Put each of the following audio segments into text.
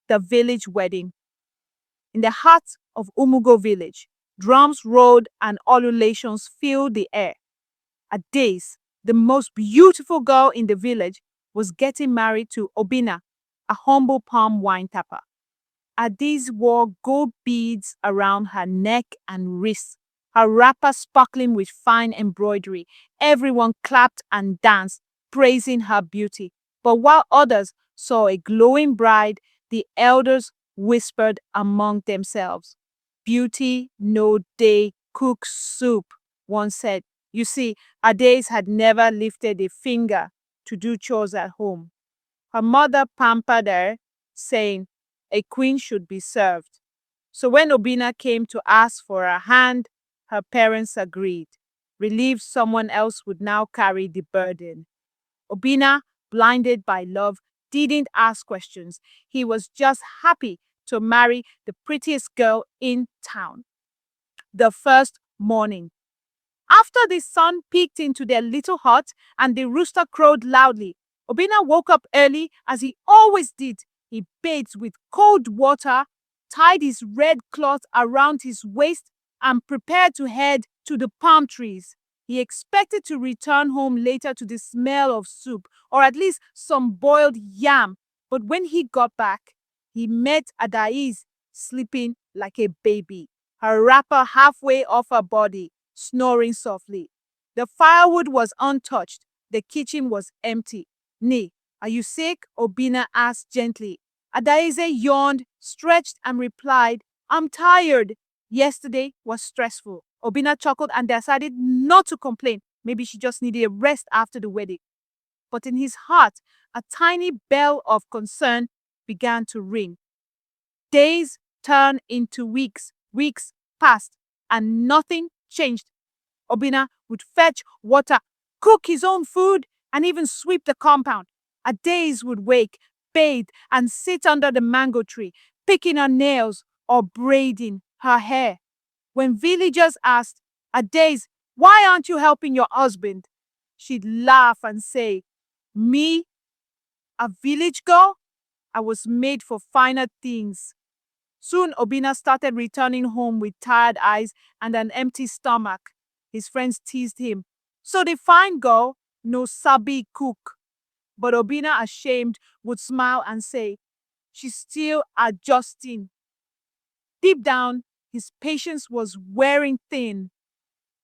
The village wedding. In the heart of Umugo village, drums rolled and ululations filled the air. Adaeze, the most beautiful girl in the village, was getting married to Obinna, a humble palm wine tapper. Adaeze wore gold beads around her neck and wrists, her wrapper sparkling with fine embroidery. Everyone clapped and danced, praising her beauty. But while others saw a glowing bride, the elders whispered among themselves. Beauty no day cook soup, one said. You see, Adaeze had never lifted a finger to do chores at home. Her mother pampered her, saying, a queen should be served. So when Obinna came to ask for her hand, her parents agreed, relieved someone else would now carry the burden. Obinna, blinded by love, didn't ask questions. He was just happy to marry the prettiest girl in town. The first morning. After the sun peeked into their little hut and the rooster crowed loudly, Obinna woke up early as he always did. He bathed with cold water, tied his red cloth around his waist, and prepared to head to the palm trees. He expected to return home later to the smell of soup, or at least some boiled yam. But when he got back, he met Adaeze sleeping like a baby, her wrapper halfway off her body, snoring softly. The firewood was untouched. The kitchen was empty. Nay, are you sick? Obinna asked gently. Adaeze yawned, stretched, and replied, I'm tired. Yesterday was stressful. Obinna chuckled and decided not to complain. Maybe she just needed a rest after the wedding. But in his heart, a tiny bell of concern began to ring. Days turned into weeks, weeks passed, and nothing changed. Obinna would fetch water, cook his own food, and even sweep the compound. Adaeze would wake, bathe, and sit under the mango tree, picking her nails or braiding her hair. When villagers asked, Adaeze, why aren't you helping your husband? She'd laugh and say, me, a village girl? I was made for finer things. Soon Obinna started returning home with tired eyes and an empty stomach. His friends teased him. So the fine girl no sabi cook. But Obinna, ashamed, would smile and say, she's still adjusting. Deep down, his patience was wearing thin.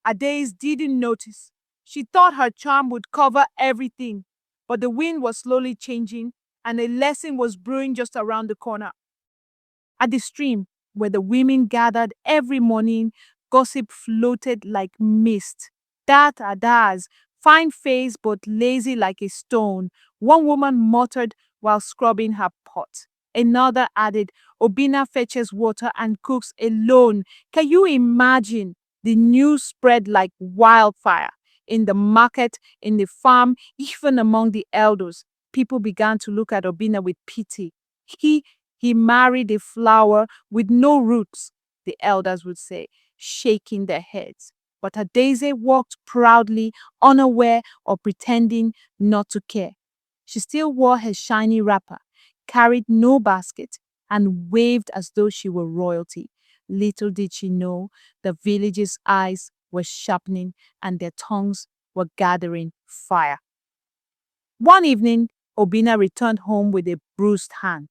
Adaeze didn't notice. She thought her charm would cover everything. But the wind was slowly changing, and a lesson was brewing just around the corner. At the stream, where the women gathered every morning, gossip floated like mist. That Adaeze, fine face but lazy like a stone, one woman muttered while scrubbing her pot. Another added, Obinna fetches water and cooks alone. Can you imagine? The news spread like wildfire. In the market, in the farm, even among the elders, people began to look at Obinna with pity. He married a flower with no roots, the elders would say, shaking their heads. But Adaeze walked proudly, unaware or pretending not to care. She still wore her shiny wrapper, carried no basket, and waved as though she were royalty. Little did she know the villagers' eyes were sharpening and their tongues were gathering fire. One evening, Obinna returned home with a bruised hand.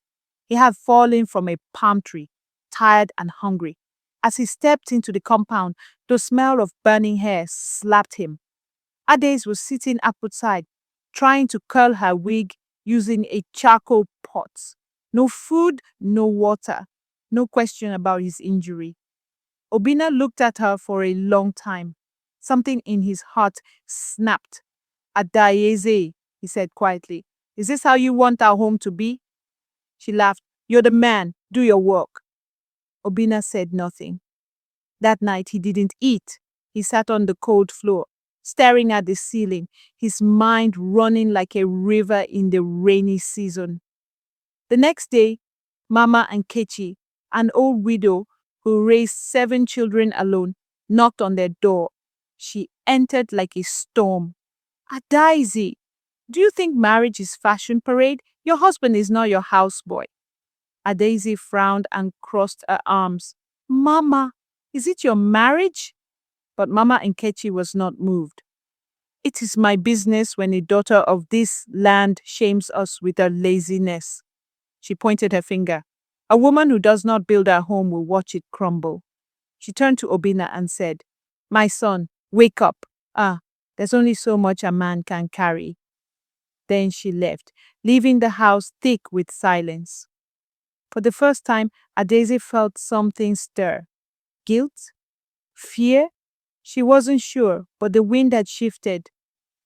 He had fallen from a palm tree, tired and hungry. As he stepped into the compound, the smell of burning hair slapped him. Adaeze was sitting outside, trying to curl her wig using a charcoal pot. No food, no water, no question about his injury. Obinna looked at her for a long time. Something in his heart snapped. Adaeze, he said quietly, is this how you want our home to be? She laughed. You're the man. Do your work. Obinna said nothing. That night he didn't eat. He sat on the cold floor, staring at the ceiling, his mind running like a river in the rainy season. The next day, Mama and Kechi, an old widow who raised 7 children alone, knocked on their door. She entered like a storm. Adaeze, do you think marriage is fashion parade? Your husband is not your houseboy. Adaeze frowned and crossed her arms. Mama, is it your marriage? But Mama Nkechi was not moved. It is my business when a daughter of this land shames us with her laziness. She pointed her finger. A woman who does not build her home will watch it crumble. She turned to Obinna and said, My son, wake up. There's only so much a man can carry. Then she left, leaving the house thick with silence. For the first time, Adaeze felt something stir. Guilt? Fear? She wasn't sure, but the wind had shifted.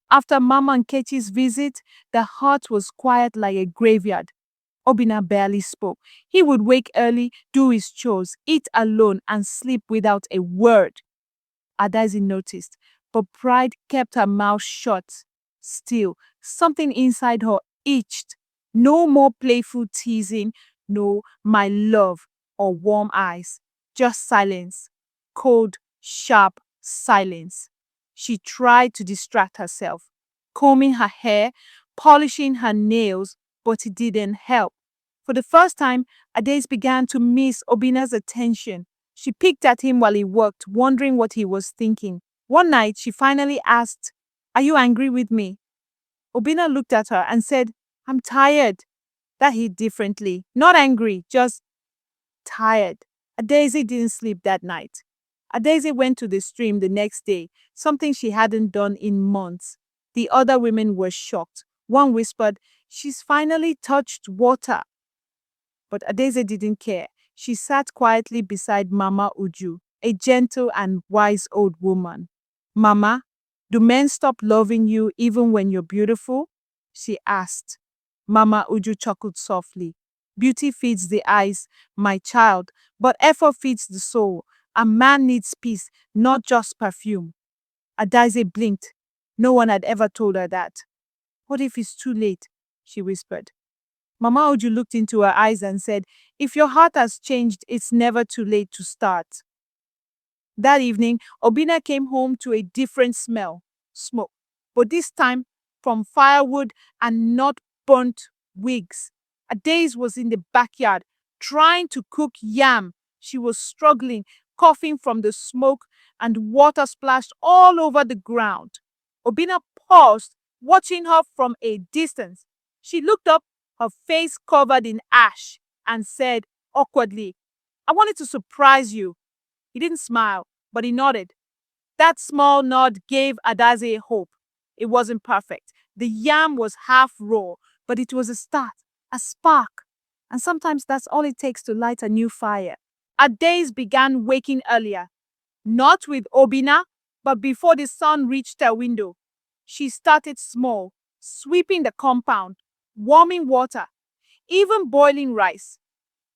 After Mama Nkechi's visit, the heart was quiet like a graveyard. Obinna barely spoke. He would wake early, do his chores, eat alone, and sleep without a word. Adaeze noticed, but pride kept her mouth shut. Still, something inside her itched. No more playful teasing, no my love or warm eyes. Just silence. Cold, sharp silence. She tried to distract herself, combing her hair, polishing her nails, but it didn't help. For the first time, Adaeze began to miss Obinna's attention. She picked at him while he worked, wondering what he was thinking. One night, she finally asked, Are you angry with me? Obinna looked at her and said, I'm tired. That hit differently. Not angry, just tired. Adaeze didn't sleep that night. Adaeze went to the stream the next day, something she hadn't done in months. The other women were shocked. One whispered, She's finally touched water. But Adaeze didn't care. She sat quietly beside Mama Uju, a gentle and wise old woman. Mama, do men stop loving you even when you're beautiful? She asked. Mama Uju chuckled softly. Beauty feeds the eyes, my child, but effort feeds the soul. A man needs peace, not just perfume. Adaeze blinked. No one had ever told her that. What if it's too late? She whispered. Mama Uju looked into her eyes and said, If your heart has changed, it's never too late to start. That evening, Obinna came home to a different smell, smoke, but this time from firewood and not burnt wigs. Adaeze was in the backyard, trying to cook yam. She was struggling, coughing from the smoke, and water splashed all over the ground. Obinna paused, watching her from a distance. She looked up, her face covered in ash, and said awkwardly, I wanted to surprise you. He didn't smile, but he nodded. That small nod gave Adaeze hope. It wasn't perfect. The yam was half raw, but it was a start, a spark. And sometimes that's all it takes to light a new fire. Adaeze began waking earlier, not with Obinna, but before the sun reached her window. She started small, sweeping the compound, warming water, even boiling rice.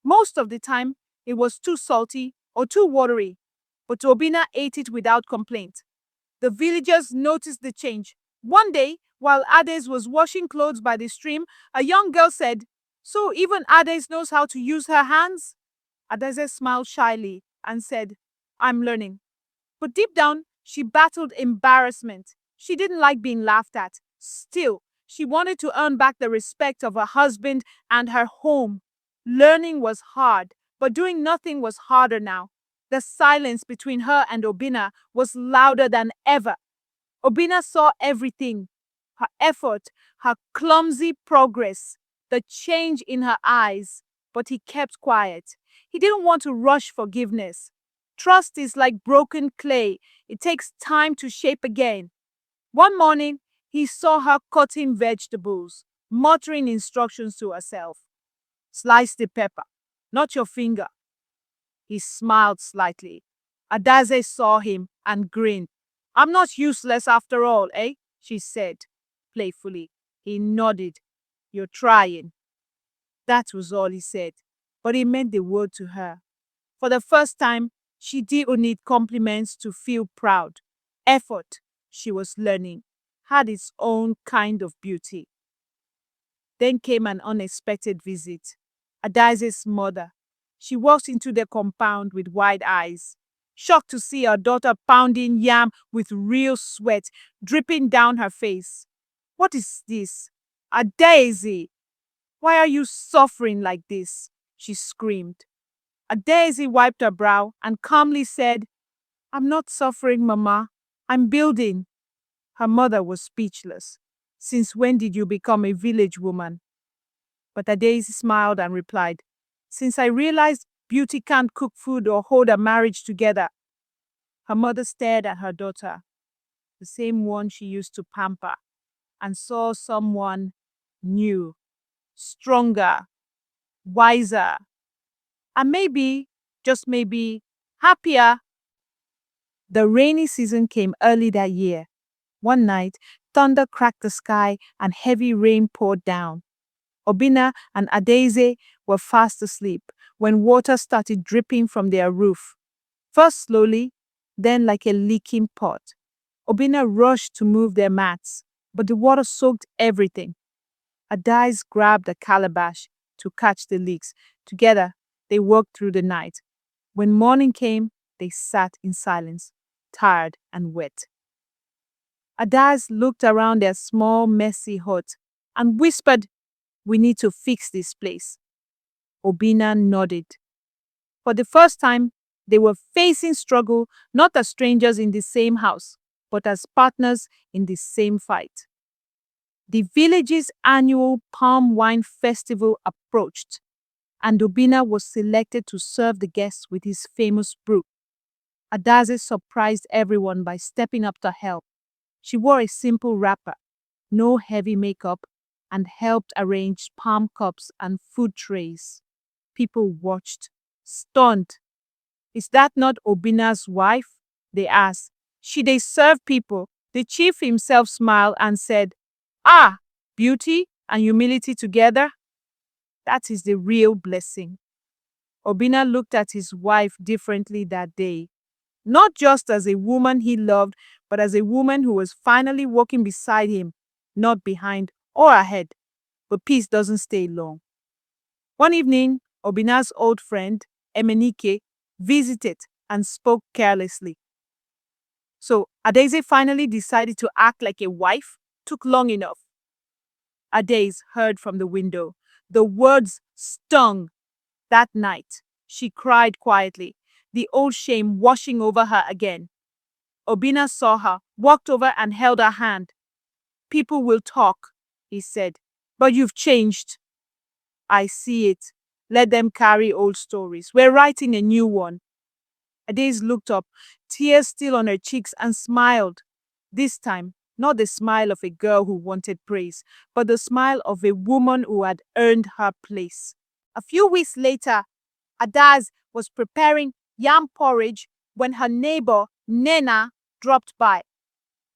Most of the time, it was too salty or too watery, but Obinna ate it without complaint. The villagers noticed the change. One day, while Adaeze was washing clothes by the stream, a young girl said, So even Adaeze knows how to use her hands? Adaeze smiled shyly and said, I'm learning. But deep down, she battled embarrassment. She didn't like being laughed at. Still, she wanted to earn back the respect of her husband and her home. Learning was hard, but doing nothing was harder now. The silence between her and Obinna was louder than ever. Obinna saw everything, her effort, her clumsy progress, the change in her eyes, but he kept quiet. He didn't want to rush forgiveness. Trust is like broken clay. It takes time to shape again. One morning, he saw her cutting vegetables, muttering instructions to herself. Slice the pepper, not your finger. He smiled slightly. Adaeze saw him and grinned. I'm not useless after all, eh? She said, playfully. He nodded. You're trying. That was all he said, but he meant the world to her. For the first time, she didn't need compliments to feel proud. Effort, she was learning, had its own kind of beauty. Then came an unexpected visit. Adaeze's mother. She walked into the compound with wide eyes, shocked to see her daughter pounding yam with real sweat dripping down her face. What is this? Adaeze, why are you suffering like this? she screamed. Adaeze wiped her brow and calmly said, I'm not suffering, Mama. I'm building. Her mother was speechless. Since when did you become a village woman? But Adaeze smiled and replied, Since I realized beauty can't cook food or hold a marriage together. Her mother stared at her daughter, the same one she used to pamper, and saw someone new, stronger, wiser, and maybe, just maybe, happier. The rainy season came early that year. One night, thunder cracked the sky and heavy rain poured down. Obinna and Adaeze were fast asleep when water started dripping from their roof. First slowly, then like a leaking pot. Obinna rushed to move their mats, but the water soaked everything. Adaeze grabbed a calabash to catch the leaks. Together, they worked through the night. When morning came, they sat in silence, tired and wet. Adaeze looked around their small, messy hut and whispered, We need to fix this place. Obinna nodded. For the first time, they were facing struggle not as strangers in the same house, but as partners in the same fight. The village's annual palm wine festival approached, and Obinna was selected to serve the guests with his famous brew. Adaeze surprised everyone by stepping up to help. She wore a simple wrapper, no heavy makeup, and helped arrange palm cups and food trays. People watched, stunned. Is that not Obinna's wife? They asked. She they serve people. The chief himself smiled and said, Ah, beauty and humility together? That is the real blessing. Obinna looked at his wife differently that day. Not just as a woman he loved, but as a woman who was finally walking beside him, not behind or ahead. But peace doesn't stay long. One evening, Obinna's old friend, Emenike, visited and spoke carelessly. So Adaeze finally decided to act like a wife. Took long enough. Adaeze heard from the window. The words stung. That night, she cried quietly, the old shame washing over her again. Obinna saw her, walked over and held her hand. People will talk, he said, but you've changed. I see it. Let them carry old stories. We're writing a new one. Adaeze looked up, tears still on her cheeks, and smiled. This time, not the smile of a girl who wanted praise, but the smile of a woman who had earned her place. A few weeks later, Adaeze was preparing yam porridge when her neighbor, Nena, dropped by.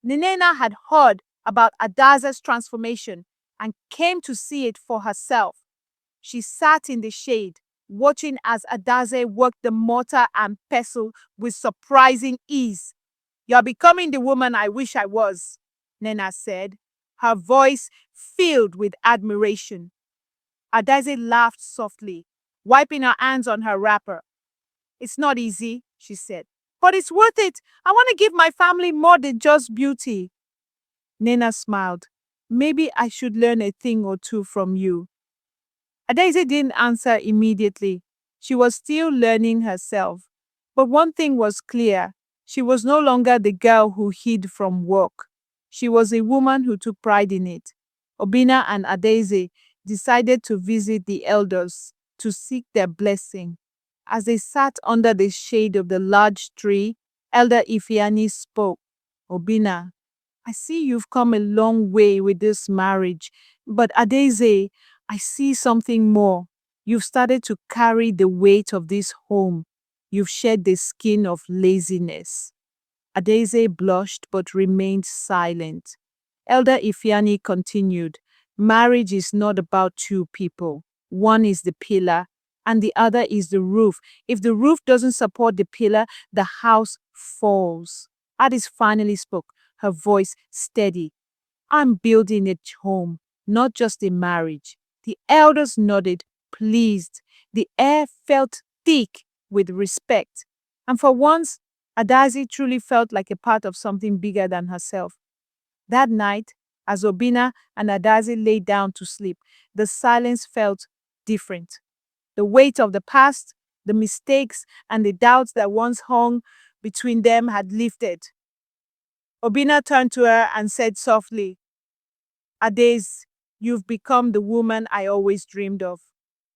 Nena had heard about Adaze's transformation and came to see it for herself. She sat in the shade, watching as Adaeze worked the mortar and pestle with surprising ease. You're becoming the woman I wish I was, Nena said, her voice filled with admiration. Adaeze laughed softly, wiping her hands on her wrapper. It's not easy, she said, but it's worth it. I want to give my family more than just beauty. Nena smiled. Maybe I should learn a thing or two from you. Adaeze didn't answer immediately. She was still learning herself. But one thing was clear. She was no longer the girl who hid from work. She was a woman who took pride in it. Obinna and Adaeze decided to visit the elders to seek their blessing. As they sat under the shade of the large tree, Elder Ifeanyi spoke. Obinna, I see you've come a long way with this marriage, but Adaeze, I see something more. You've started to carry the weight of this home. You've shed the skin of laziness. Adaeze blushed but remained silent. Elder Ifeanyi continued, Marriage is not about two people. One is the pillar and the other is the roof. If the roof doesn't support the pillar, the house falls. Adaeze finally spoke, her voice steady. I'm building a home, not just a marriage. The elders nodded, pleased. The air felt thick with respect. And for once, Adaeze truly felt like a part of something bigger than herself. That night, as Obinna and Adaeze lay down to sleep, the silence felt different. The weight of the past, the mistakes, and the doubts that once hung between them had lifted. Obinna turned to her and said softly, Adaeze, you've become the woman I always dreamed of,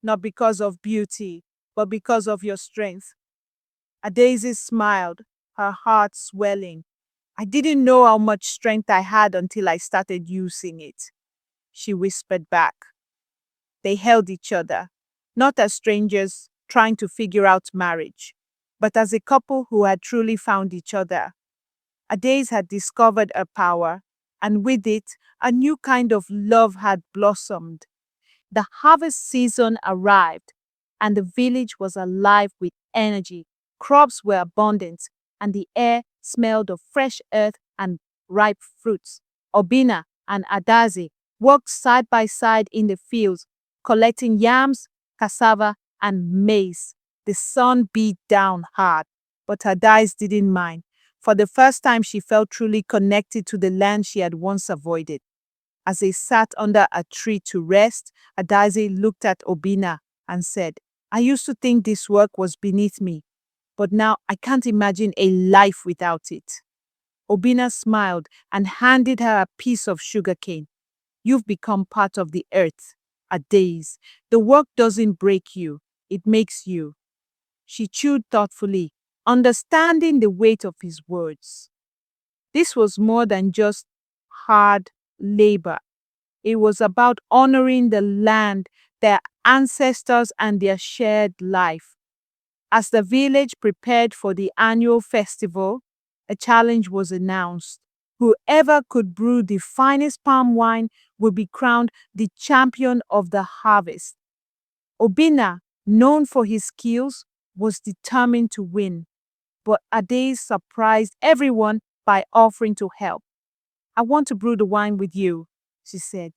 not because of beauty, but because of your strength. Adaeze smiled, her heart swelling. I didn't know how much strength I had until I started using it, she whispered back. They held each other, not as strangers trying to figure out marriage, but as a couple who had truly found each other. Adaeze had discovered her power, and with it, a new kind of love had blossomed. The harvest season arrived, and the village was alive with energy. Crops were abundant, and the air smelled of fresh earth and ripe fruits. Obinna and Adaeze worked side by side in the fields, collecting yams, cassava, and maize. The sun beat down hard, but Adaeze didn't mind. For the first time, she felt truly connected to the land she had once avoided. As they sat under a tree to rest, Adaeze looked at Obinna and said, I used to think this work was beneath me, but now I can't imagine a life without it. Obinna smiled and handed her a piece of sugarcane. You've become part of the earth, Adaeze. The work doesn't break you, it makes you. She chewed thoughtfully, understanding the weight of his words. This was more than just hard labor. It was about honoring the land, their ancestors, and their shared life. As the village prepared for the annual festival, a challenge was announced. Whoever could brew the finest palm wine would be crowned the champion of the harvest. Obinna, known for his skills, was determined to win, but Adaeze surprised everyone by offering to help. I want to brew the wine with you, she said.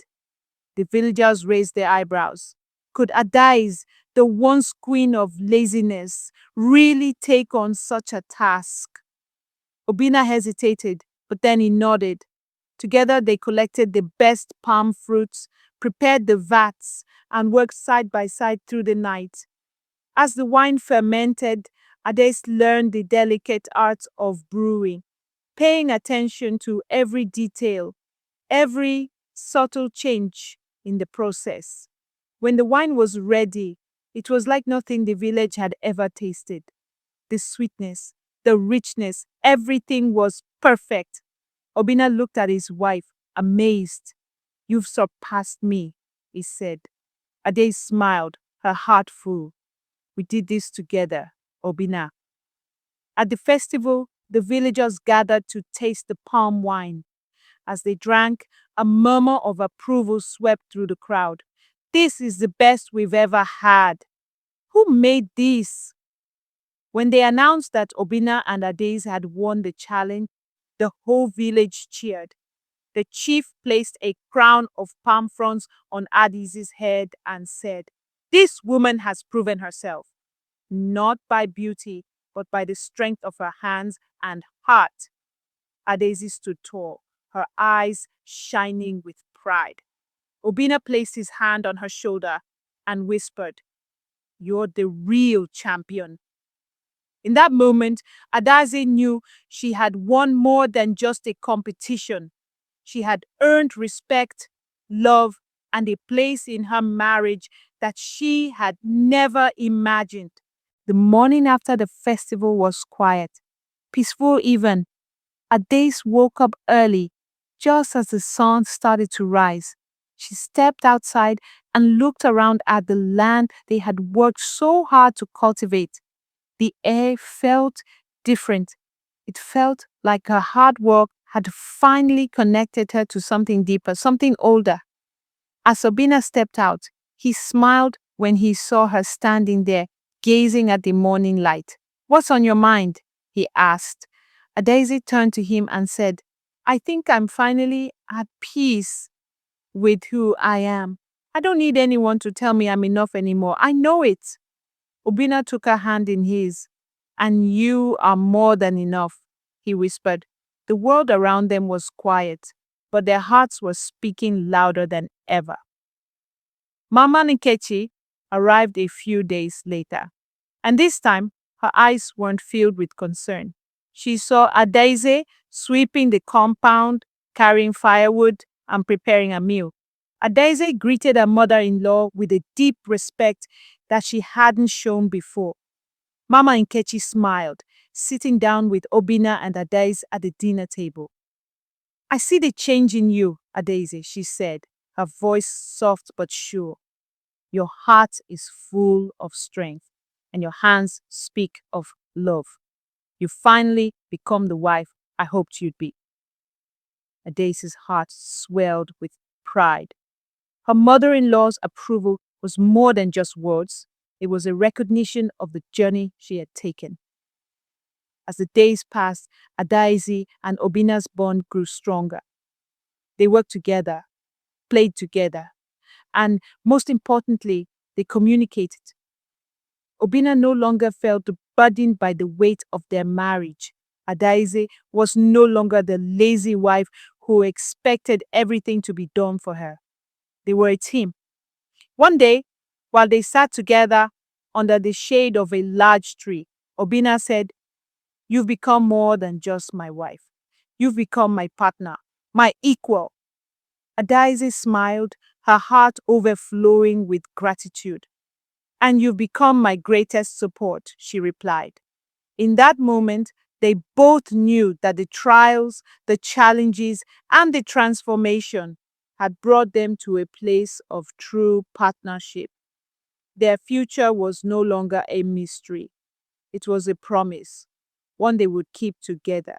The villagers raised their eyebrows. Could Adaeze, the once queen of laziness, really take on such a task? Obinna hesitated, but then he nodded. Together they collected the best palm fruits, prepared the vats, and worked side by side through the night. As the wine fermented, Adaeze learned the delicate art of brewing, paying attention to every detail, every subtle change in the process. When the wine was ready, it was like nothing the village had ever tasted. The sweetness, the richness, everything was perfect. Obinna looked at his wife, amazed. You've surpassed me, he said. Adaeze smiled, her heart full. We did this together, Obinna. At the festival, the villagers gathered to taste the palm wine. As they drank, a murmur of approval swept through the crowd. This is the best we've ever had. Who made this? When they announced that Obinna and Adaeze had won the challenge, the whole village cheered. The chief placed a crown of palm fronds on Adaeze's head and said, This woman has proven herself, not by beauty, but by the strength of her hands and heart. Adaeze stood tall, her eyes shining with pride. Obinna placed his hand on her shoulder and whispered, You're the real champion. In that moment, Adaeze knew she had won more than just a competition. She had earned respect, love, and a place in her marriage that she had never imagined. The morning after the festival was quiet, peaceful even. Adaeze woke up early, just as the sun started to rise. She stepped outside and looked around at the land they had worked so hard to cultivate. The air felt different. It felt like her hard work had finally connected her to something deeper, something older. As Obinna stepped out, he smiled when he saw her standing there, gazing at the morning light. What's on your mind? He asked. Adaeze turned to him and said, I think I'm finally at peace with who I am. I don't need anyone to tell me I'm enough anymore. I know it. Obinna took her hand in his. And you are more than enough, he whispered. The world around them was quiet, but their hearts were speaking louder than ever. Mama Nkechi, arrived a few days later. And this time, her eyes weren't filled with concern. She saw Adaeze sweeping the compound, carrying firewood, and preparing a meal. Adaeze greeted her mother-in-law with a deep respect that she hadn't shown before. Mama Nkechi smiled, sitting down with Obinna and Adaeze at the dinner table. "I see the change in you, Adaeze," she said, her voice soft but sure. "Your heart is full of strength, and your hands speak of love. You finally become the wife I hoped you'd be." Adaeze's heart swelled with pride. Her mother-in-law's approval was more than just words. It was a recognition of the journey she had taken. As the days passed, Adaeze and Obinna's bond grew stronger. They worked together, played together, and most importantly, they communicated. Obinna no longer felt burdened by the weight of their marriage. Adaeze was no longer the lazy wife who expected everything to be done for her. They were a team. One day, while they sat together under the shade of a large tree, Obinna said, "You've become more than just my wife. You've become my partner, my equal." Adaeze smiled, her heart overflowing with gratitude. "And you've become my greatest support," she replied. In that moment, they both knew that the trials, the challenges, and the transformation had brought them to a place of true partnership. Their future was no longer a mystery. It was a promise, one they would keep together.